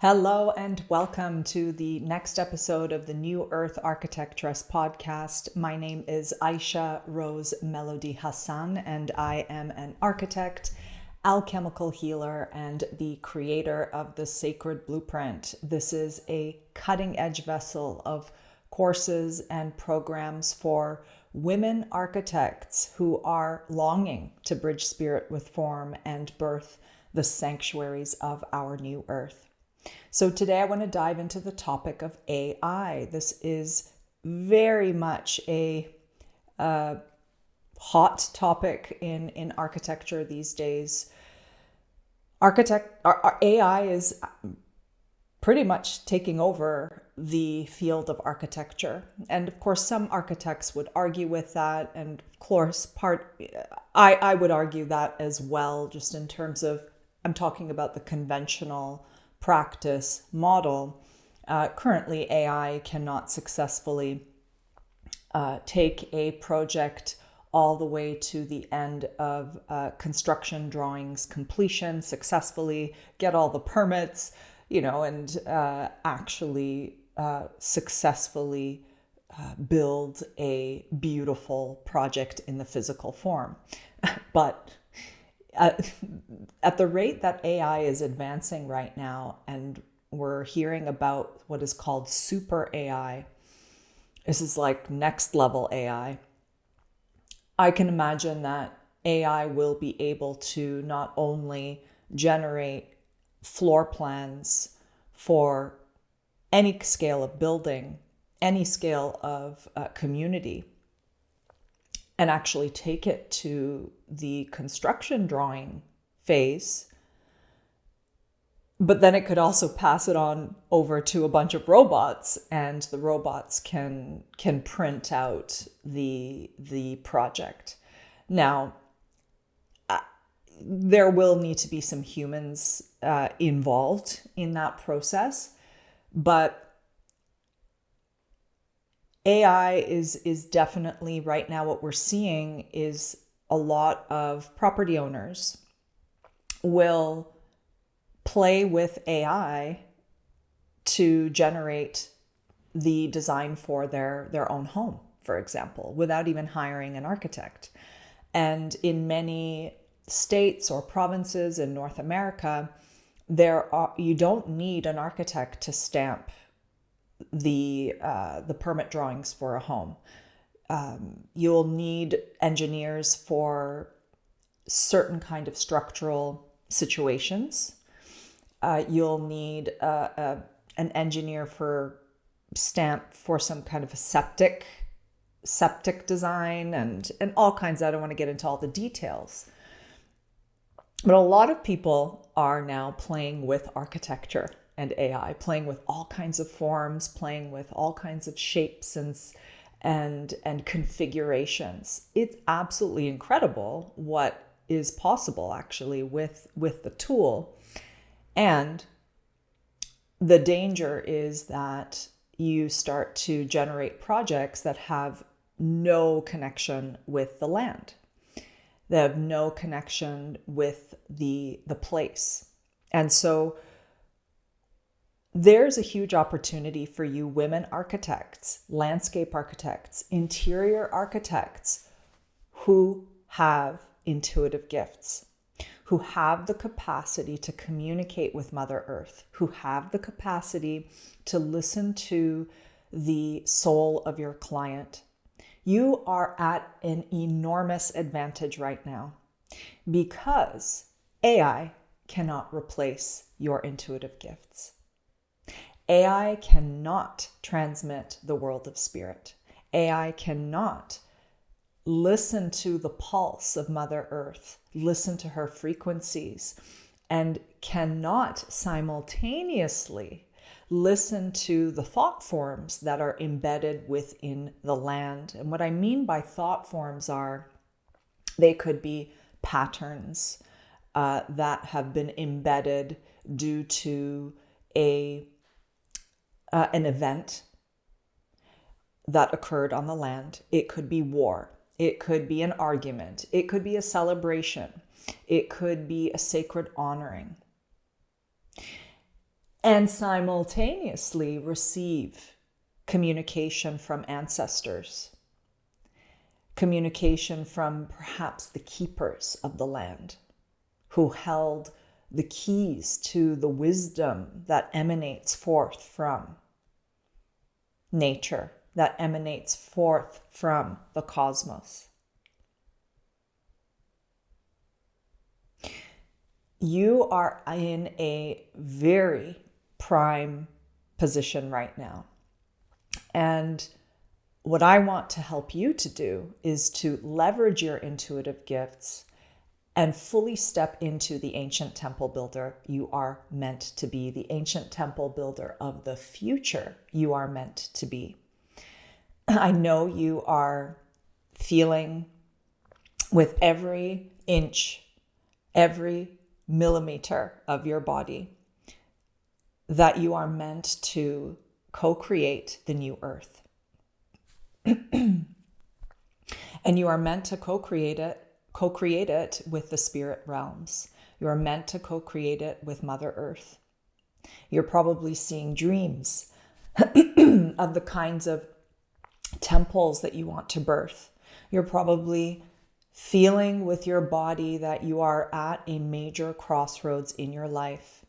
Hello and welcome to the next episode of the new Earth Architectress Podcast. My name is Aisha Rose Melody Hassan, and I am an architect, alchemical healer, and the creator of the Sacred Blueprint. This is a cutting-edge vessel of courses and programs for women architects who are longing to bridge spirit with form and birth the sanctuaries of our new Earth. So today I want to dive into the topic of AI. This is very much a hot topic in architecture these days. AI is pretty much taking over the field of architecture. And of course, some architects would argue with that. And of course, I would argue that as well, just in terms of, I'm talking about the conventional practice model. Currently, AI cannot successfully take a project all the way to the end of construction drawings completion successfully, get all the permits, and actually successfully build a beautiful project in the physical form. But at the rate that AI is advancing right now, and we're hearing about what is called super AI, this is like next level AI. I can imagine that AI will be able to not only generate floor plans for any scale of building, any scale of community, and actually take it to the construction drawing phase. But then it could also pass it on over to a bunch of robots, and the robots can print out the project. Now, there will need to be some humans involved in that process, but AI is definitely right now what we're seeing is a lot of property owners will play with AI to generate the design for their own home, for example, without even hiring an architect. And in many states or provinces in North America, you don't need an architect to stamp the permit drawings for a home. You'll need engineers for certain kind of structural situations. You'll need an engineer for stamp for some kind of a septic design and all kinds. I don't want to get into all the details. But a lot of people are now playing with architecture and AI, playing with all kinds of forms, playing with all kinds of shapes and configurations. It's absolutely incredible what is possible actually with the tool. And the danger is that you start to generate projects that have no connection with the land. They have no connection with the place. And so there's a huge opportunity for you women architects, landscape architects, interior architects who have intuitive gifts, who have the capacity to communicate with Mother Earth, who have the capacity to listen to the soul of your client. You are at an enormous advantage right now because AI cannot replace your intuitive gifts. AI cannot transmit the world of spirit. AI cannot listen to the pulse of Mother Earth, listen to her frequencies, and cannot simultaneously listen to the thought forms that are embedded within the land. And what I mean by thought forms are, they could be patterns that have been embedded due to an event that occurred on the land. It could be war. It could be an argument. It could be a celebration. It could be a sacred honoring. and simultaneously receive communication from ancestors, communication from perhaps the keepers of the land who held the keys to the wisdom that emanates forth from nature, that emanates forth from the cosmos. You are in a very prime position right now. And what I want to help you to do is to leverage your intuitive gifts and fully step into the ancient temple builder you are meant to be, the ancient temple builder of the future you are meant to be. I know you are feeling with every inch, every millimeter of your body that you are meant to co-create the new earth. And you are meant to co-create it with the spirit realms. You are meant to co-create it with Mother Earth. You're probably seeing dreams of the kinds of temples that you want to birth. You're probably feeling with your body that you are at a major crossroads in your life.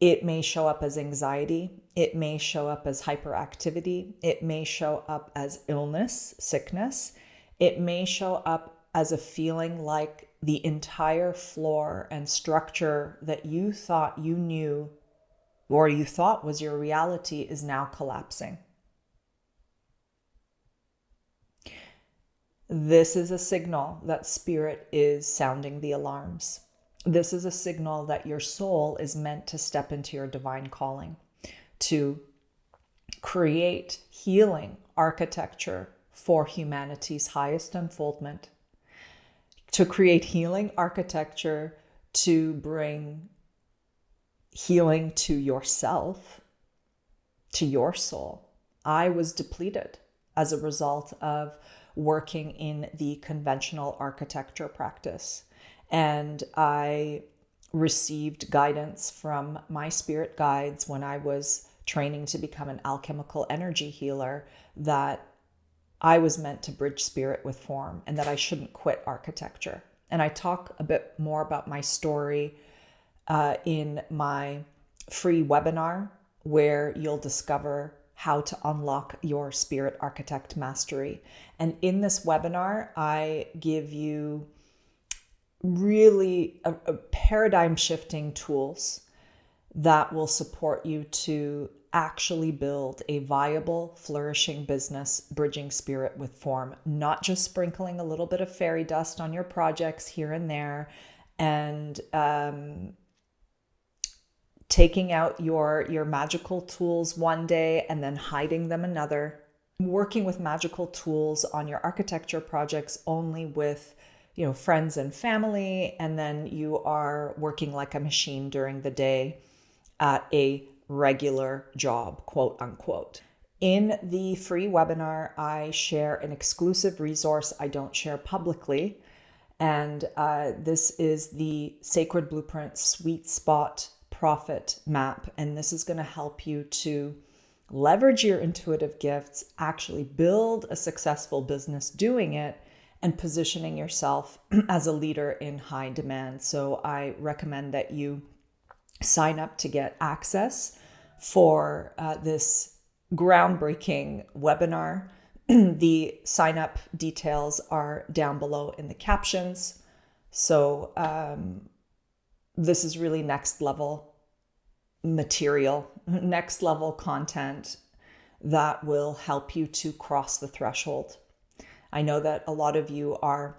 It may show up as anxiety. It may show up as hyperactivity. It may show up as illness, sickness. It may show up as a feeling like the entire floor and structure that you thought you knew or you thought was your reality is now collapsing. This is a signal that spirit is sounding the alarms. This is a signal that your soul is meant to step into your divine calling, to create healing architecture for humanity's highest unfoldment, to create healing architecture to bring healing to yourself, to your soul. I was depleted as a result of working in the conventional architecture practice. And I received guidance from my spirit guides when I was training to become an alchemical energy healer that I was meant to bridge spirit with form and that I shouldn't quit architecture. And I talk a bit more about my story in my free webinar, where you'll discover how to unlock your spirit architect mastery. And in this webinar, I give you really a paradigm shifting tools that will support you to actually build a viable, flourishing business, bridging spirit with form, not just sprinkling a little bit of fairy dust on your projects here and there and taking out your magical tools one day and then hiding them another, working with magical tools on your architecture projects only with friends and family, and then you are working like a machine during the day at a regular job, quote unquote. In the free webinar, I share an exclusive resource I don't share publicly, and this is the Sacred Blueprint Sweet Spot Profit Map, and this is going to help you to leverage your intuitive gifts, actually build a successful business doing it, and positioning yourself as a leader in high demand. So I recommend that you sign up to get access for this groundbreaking webinar. The sign up details are down below in the captions. So this is really next level material, next level content that will help you to cross the threshold. I know that a lot of you are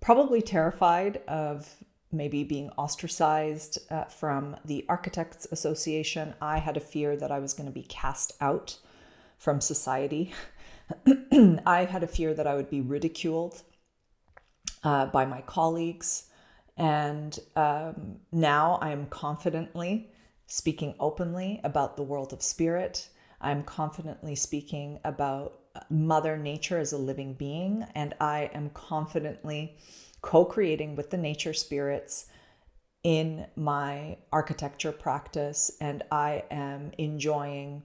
probably terrified of maybe being ostracized from the Architects Association. I had a fear that I was going to be cast out from society. I had a fear that I would be ridiculed by my colleagues. And now I am confidently speaking openly about the world of spirit. I'm confidently speaking about Mother Nature as a living being, and I am confidently co-creating with the nature spirits in my architecture practice, and I am enjoying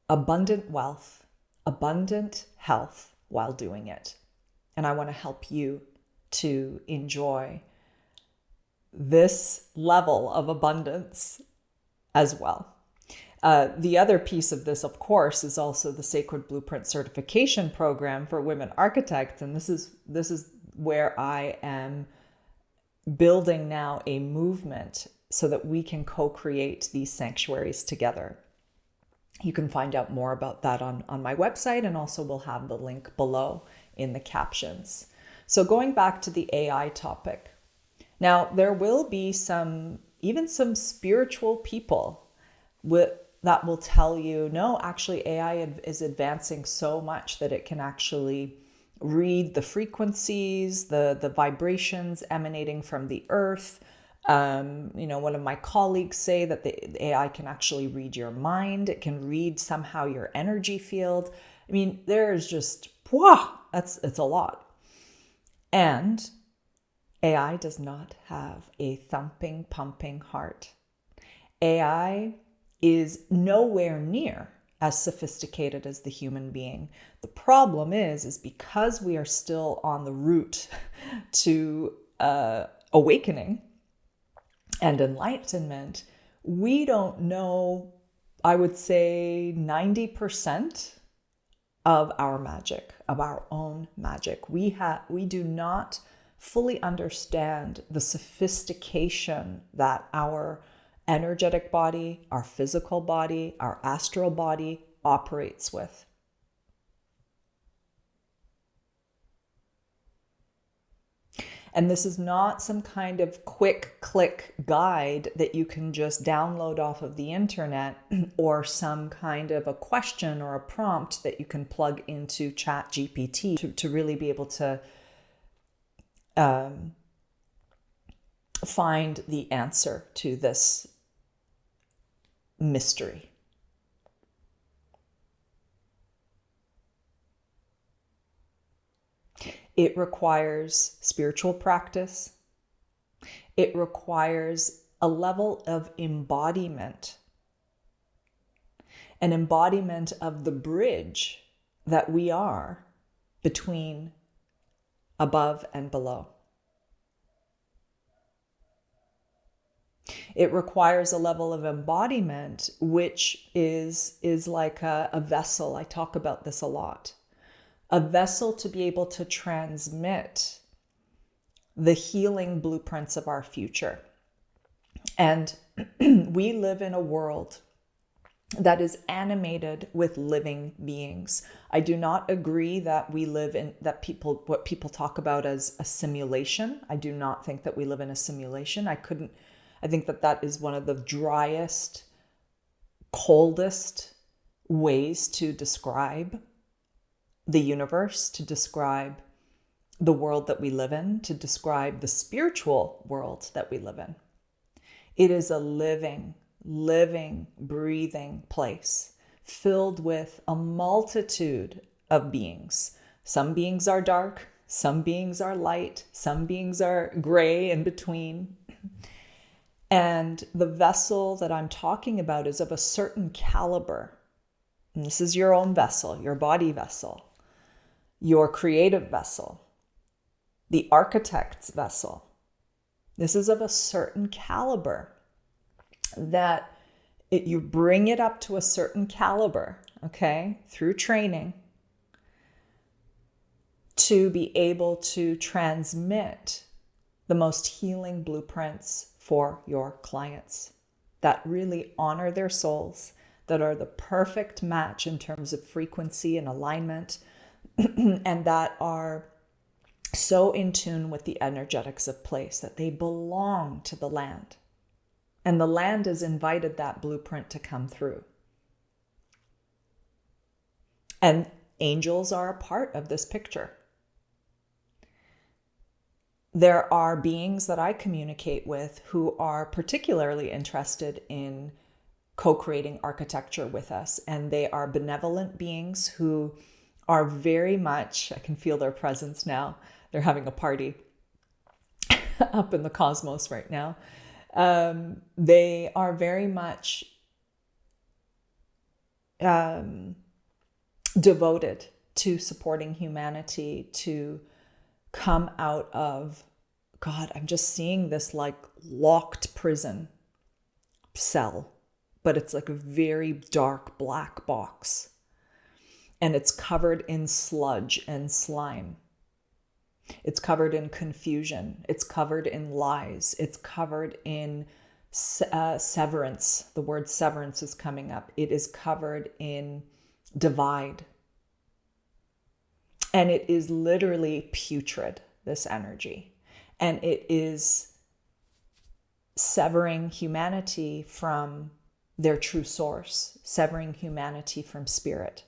abundant wealth, abundant health while doing it. And I want to help you to enjoy this level of abundance as well. The other piece of this, of course, is also the Sacred Blueprint Certification Program for women architects. And this is where I am building now a movement so that we can co-create these sanctuaries together. You can find out more about that on my website, and also we'll have the link below in the captions. So going back to the AI topic. Now, there will be some spiritual people that will tell you, no, actually AI is advancing so much that it can actually read the frequencies, the vibrations emanating from the earth. One of my colleagues say that the AI can actually read your mind. It can read somehow your energy field. I mean, there's just, it's a lot. And AI does not have a thumping, pumping heart. AI is nowhere near as sophisticated as the human being. The problem is because we are still on the route to awakening and enlightenment, we don't know, I would say 90% of our magic, of our own magic. We do not fully understand the sophistication that our energetic body, our physical body, our astral body operates with. And this is not some kind of quick click guide that you can just download off of the internet, or some kind of a question or a prompt that you can plug into ChatGPT to really be able to find the answer to this mystery. It requires spiritual practice. It requires a level of embodiment, an embodiment of the bridge that we are between above and below. It requires a level of embodiment, which is like a vessel. I talk about this a lot. A vessel to be able to transmit the healing blueprints of our future. And we live in a world that is animated with living beings. I do not agree that we live in what people talk about as a simulation. I do not think that we live in a simulation. I think that is one of the driest, coldest ways to describe the universe, to describe the world that we live in, to describe the spiritual world that we live in. It is a living, breathing place filled with a multitude of beings. Some beings are dark, some beings are light, some beings are gray in between. And the vessel that I'm talking about is of a certain caliber. And this is your own vessel, your body vessel, your creative vessel, the architect's vessel. This is of a certain caliber that you bring it up to a certain caliber, okay, through training, to be able to transmit the most healing blueprints for your clients that really honor their souls, that are the perfect match in terms of frequency and alignment, and that are so in tune with the energetics of place that they belong to the land. And the land has invited that blueprint to come through. And angels are a part of this picture. There are beings that I communicate with who are particularly interested in co-creating architecture with us. And they are benevolent beings who are very much, I can feel their presence now, they're having a party. up in the cosmos right now. They are very much devoted to supporting humanity to come out of, God, I'm just seeing this like locked prison cell, but it's like a very dark black box. And it's covered in sludge and slime. It's covered in confusion. It's covered in lies. It's covered in severance. The word severance is coming up. It is covered in divide. And it is literally putrid, this energy. And it is severing humanity from their true source, severing humanity from spirit.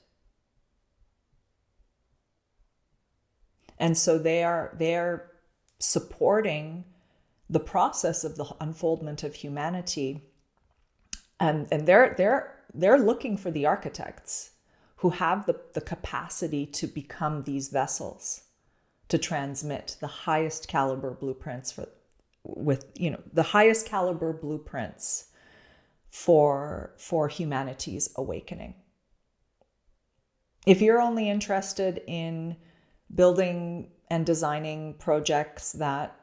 And so they are supporting the process of the unfoldment of humanity, and they're looking for the architects who have the capacity to become these vessels, to transmit the highest caliber blueprints the highest caliber blueprints for humanity's awakening. If you're only interested in building and designing projects that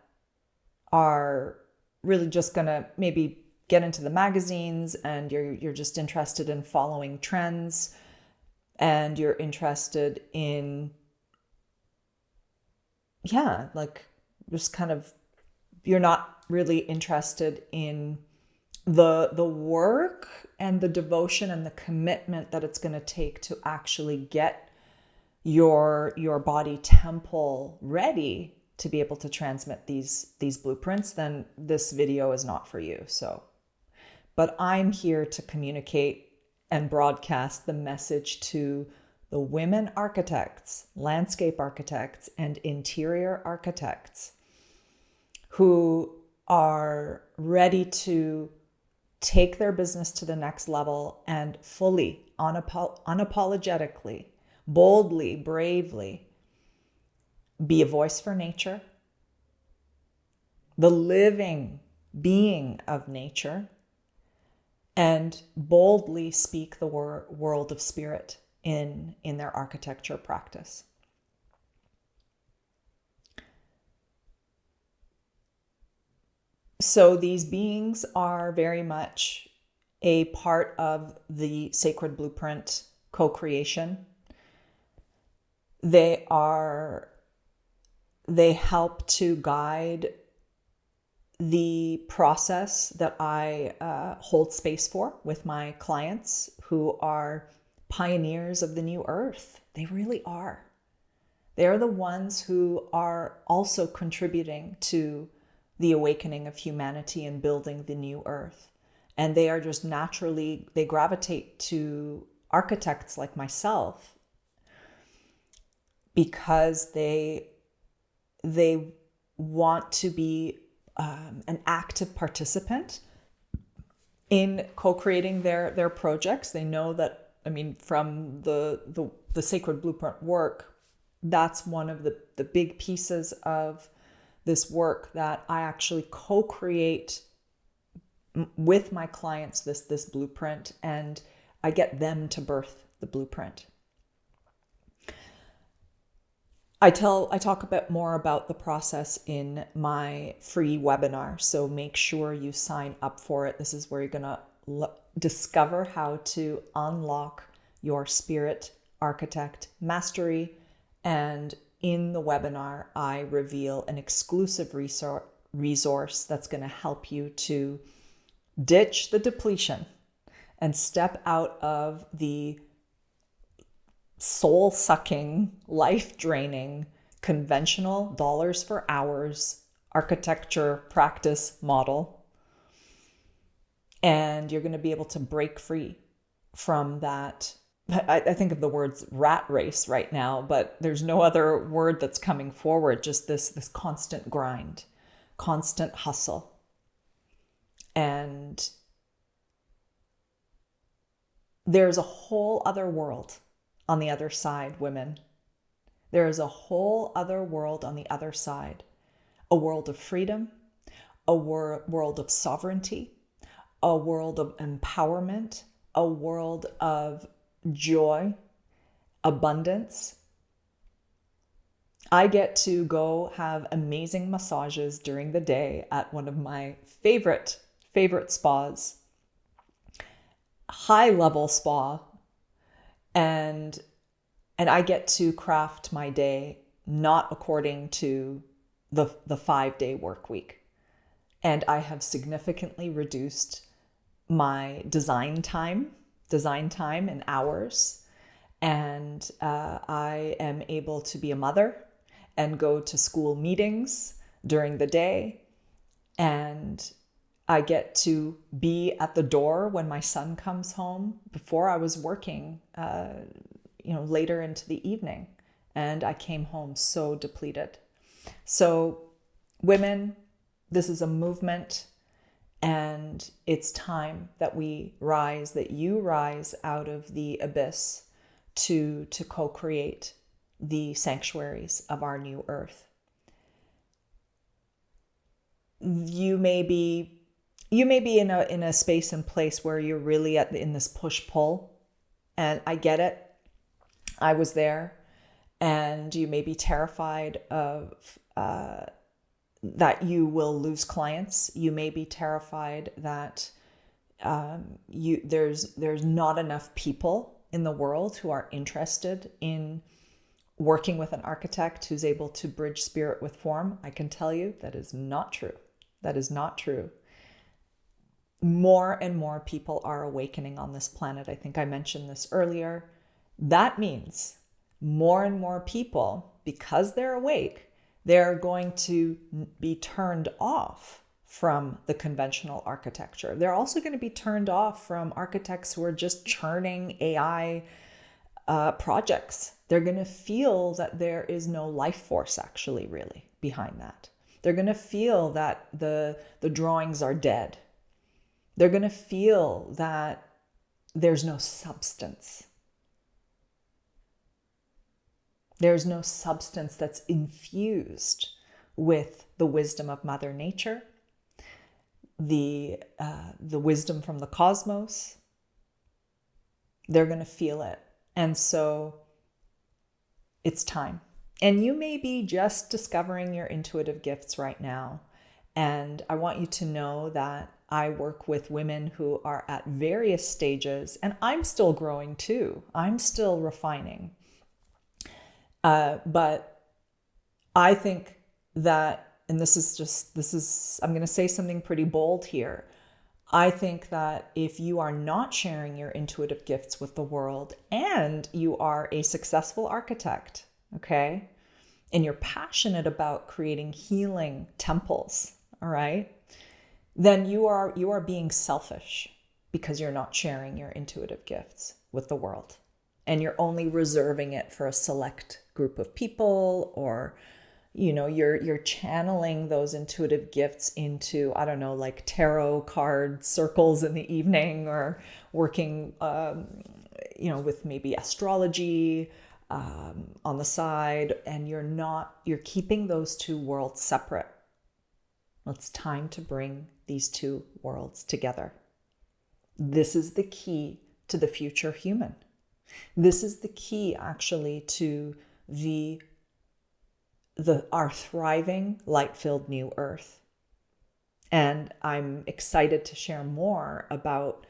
are really just going to maybe get into the magazines, and you're just interested in following trends, and you're interested in, like just kind of, you're not really interested in the work and the devotion and the commitment that it's going to take to actually get your body temple ready to be able to transmit these blueprints, then this video is not for you. But I'm here to communicate and broadcast the message to the women architects, landscape architects, and interior architects who are ready to take their business to the next level and fully, unapologetically, boldly, bravely be a voice for nature, the living being of nature, and boldly speak the world of spirit in their architecture practice. So these beings are very much a part of the sacred blueprint co-creation. They help to guide the process that I hold space for with my clients who are pioneers of the new earth. They really are. They're the ones who are also contributing to the awakening of humanity and building the new earth. And they are just naturally, they gravitate to architects like myself because they want to be an active participant in co-creating their projects. They know that, from the sacred blueprint work, that's one of the big pieces of this work that I actually co-create with my clients, this blueprint, and I get them to birth the blueprint. I talk a bit more about the process in my free webinar, so make sure you sign up for it. This is where you're going to discover how to unlock your spirit architect mastery. And in the webinar, I reveal an exclusive resource that's going to help you to ditch the depletion and step out of the soul-sucking, life-draining, conventional dollars for hours architecture practice model. And you're going to be able to break free from that. I think of the words rat race right now, but there's no other word that's coming forward. Just this constant grind, constant hustle. And there's a whole other world on the other side, women. There is a whole other world on the other side a world of freedom, a world of sovereignty, a world of empowerment, a world of joy, abundance. I get to go have amazing massages during the day at one of my favorite spas, high level spa, and I get to craft my day not according to the 5-day work week. And I have significantly reduced my design time in hours. And I am able to be a mother and go to school meetings during the day. And I get to be at the door when my son comes home. Before I was working, later into the evening, and I came home so depleted. So women, this is a movement, and it's time that we rise, that you rise out of the abyss to co-create the sanctuaries of our new earth. You may be in a space and place where you're really in this push-pull, and I get it. I was there, and you may be terrified of that you will lose clients. You may be terrified that there's not enough people in the world who are interested in working with an architect who's able to bridge spirit with form. I can tell you that is not true. That is not true. More and more people are awakening on this planet. I think I mentioned this earlier. That means more and more people, because they're awake, they're going to be turned off from the conventional architecture. They're also going to be turned off from architects who are just churning AI projects. They're going to feel that there is no life force actually really behind that. They're going to feel that the drawings are dead. They're going to feel that there's no substance. There's no substance that's infused with the wisdom of Mother Nature, the wisdom from the cosmos. They're going to feel it. And so it's time. And you may be just discovering your intuitive gifts right now. And I want you to know that I work with women who are at various stages, and I'm still growing too. I'm still refining. But I think that, and this is, I'm going to say something pretty bold here. I think that if you are not sharing your intuitive gifts with the world, and you are a successful architect, okay, and you're passionate about creating healing temples, all right, then you are being selfish because you're not sharing your intuitive gifts with the world. And you're only reserving it for a select group of people, or, you're channeling those intuitive gifts into, I don't know, like tarot card circles in the evening, or working, with maybe astrology on the side, and you're keeping those two worlds separate. Well, it's time to bring these two worlds together. This is the key to the future human. This is the key actually to our thriving, light-filled new earth. And I'm excited to share more about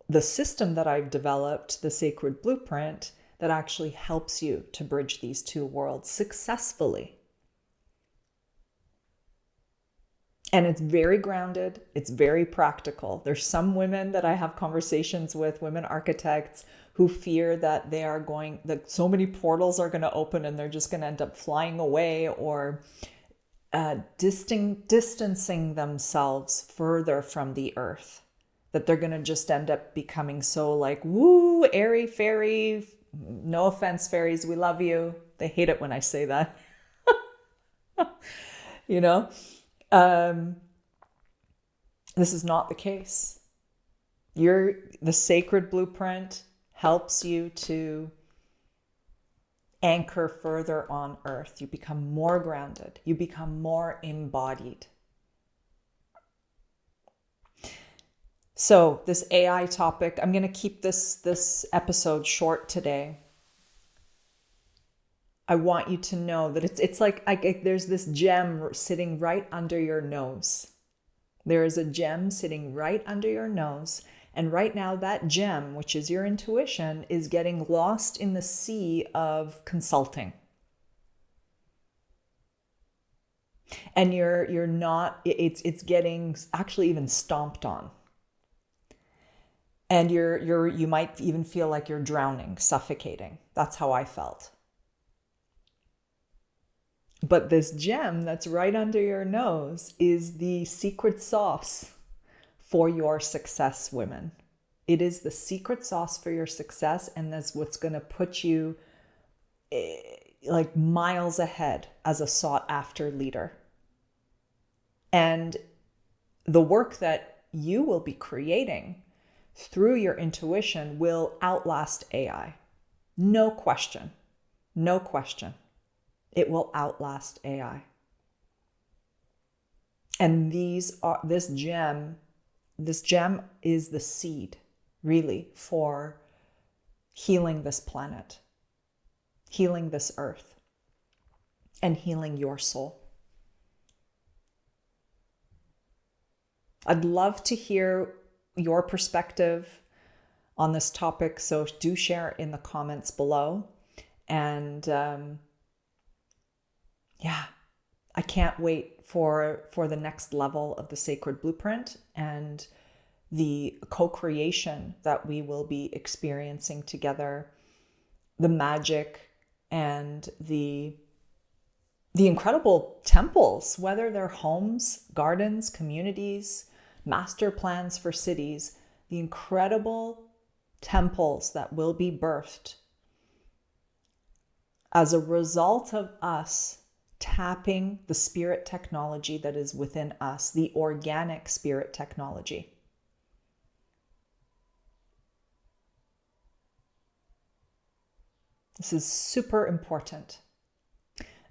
the system that I've developed, the Sacred Blueprint, that actually helps you to bridge these two worlds successfully. And it's very grounded. It's very practical. There's some women that I have conversations with, women architects, who fear that that so many portals are going to open and they're just going to end up flying away, or distancing themselves further from the earth. That they're going to just end up becoming so like, woo, airy fairy. No offense, fairies, we love you. They hate it when I say that. This is not the case. The Sacred Blueprint helps you to anchor further on earth. You become more grounded. You become more embodied. So this AI topic, I'm going to keep this episode short today. I want you to know that it's like there's this gem sitting right under your nose. There is a gem sitting right under your nose. And right now that gem, which is your intuition, is getting lost in the sea of consulting. And you're not, it's getting actually even stomped on. And you might even feel like you're drowning, suffocating. That's how I felt. But this gem that's right under your nose is the secret sauce for your success, women. It is the secret sauce for your success, and that's what's going to put you like miles ahead as a sought after leader. And the work that you will be creating through your intuition will outlast AI. No question. No question. It will outlast AI. And this gem is the seed, really, for healing this planet, healing this earth, and healing your soul. I'd love to hear your perspective on this topic, so do share in the comments below. And I can't wait for the next level of the Sacred Blueprint and the co-creation that we will be experiencing together, the magic and the incredible temples, whether they're homes, gardens, communities, master plans for cities, the incredible temples that will be birthed as a result of us tapping the spirit technology that is within us, the organic spirit technology. This is super important.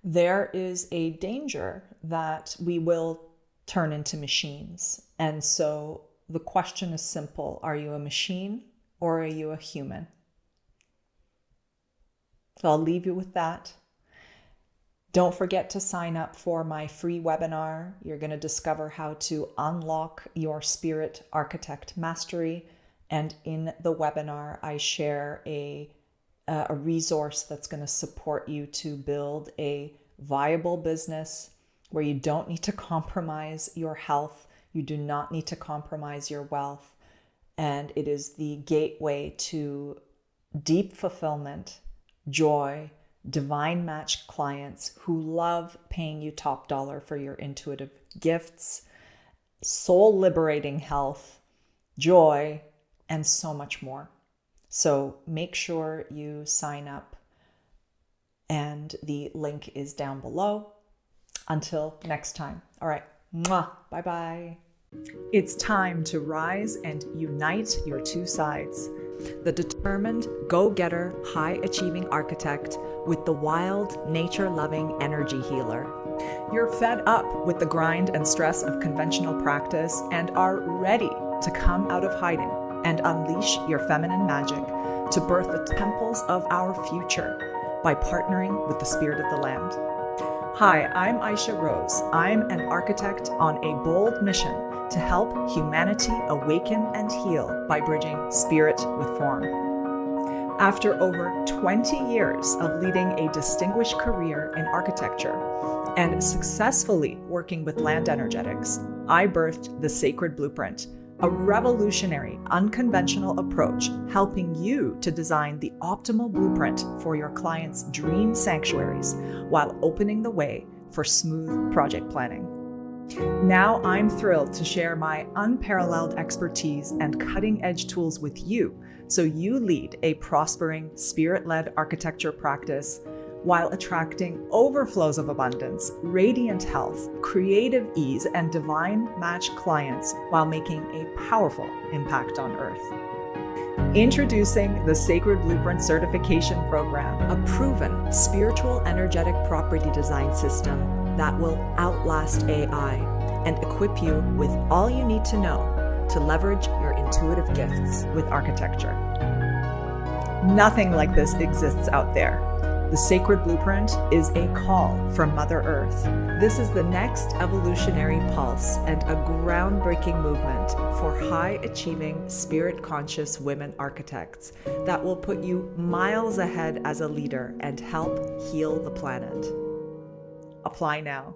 There is a danger that we will turn into machines. And so the question is simple. Are you a machine or are you a human? So I'll leave you with that. Don't forget to sign up for my free webinar. You're going to discover how to unlock your spirit architect mastery. And in the webinar, I share a resource that's going to support you to build a viable business where you don't need to compromise your health. You do not need to compromise your wealth. And it is the gateway to deep fulfillment, joy, divine matched clients who love paying you top dollar for your intuitive gifts, soul liberating health, joy, and so much more. So make sure you sign up, and the link is down below. Until next time. All right. Mwah. Bye-bye. It's time to rise and unite your two sides. The determined, go-getter, high-achieving architect with the wild, nature-loving energy healer. You're fed up with the grind and stress of conventional practice and are ready to come out of hiding and unleash your feminine magic to birth the temples of our future by partnering with the spirit of the land. Hi, I'm Aisha Rose. I'm an architect on a bold mission to help humanity awaken and heal by bridging spirit with form. After over 20 years of leading a distinguished career in architecture and successfully working with land energetics, I birthed the Sacred Blueprint, a revolutionary, unconventional approach helping you to design the optimal blueprint for your clients' dream sanctuaries while opening the way for smooth project planning. Now I'm thrilled to share my unparalleled expertise and cutting-edge tools with you so you lead a prospering, spirit-led architecture practice while attracting overflows of abundance, radiant health, creative ease, and divine match clients while making a powerful impact on Earth. Introducing the Sacred Blueprint Certification Program, a proven spiritual energetic property design system that will outlast AI and equip you with all you need to know to leverage your intuitive gifts with architecture. Nothing like this exists out there. The Sacred Blueprint is a call from Mother Earth. This is the next evolutionary pulse and a groundbreaking movement for high-achieving, spirit-conscious women architects that will put you miles ahead as a leader and help heal the planet. Apply now.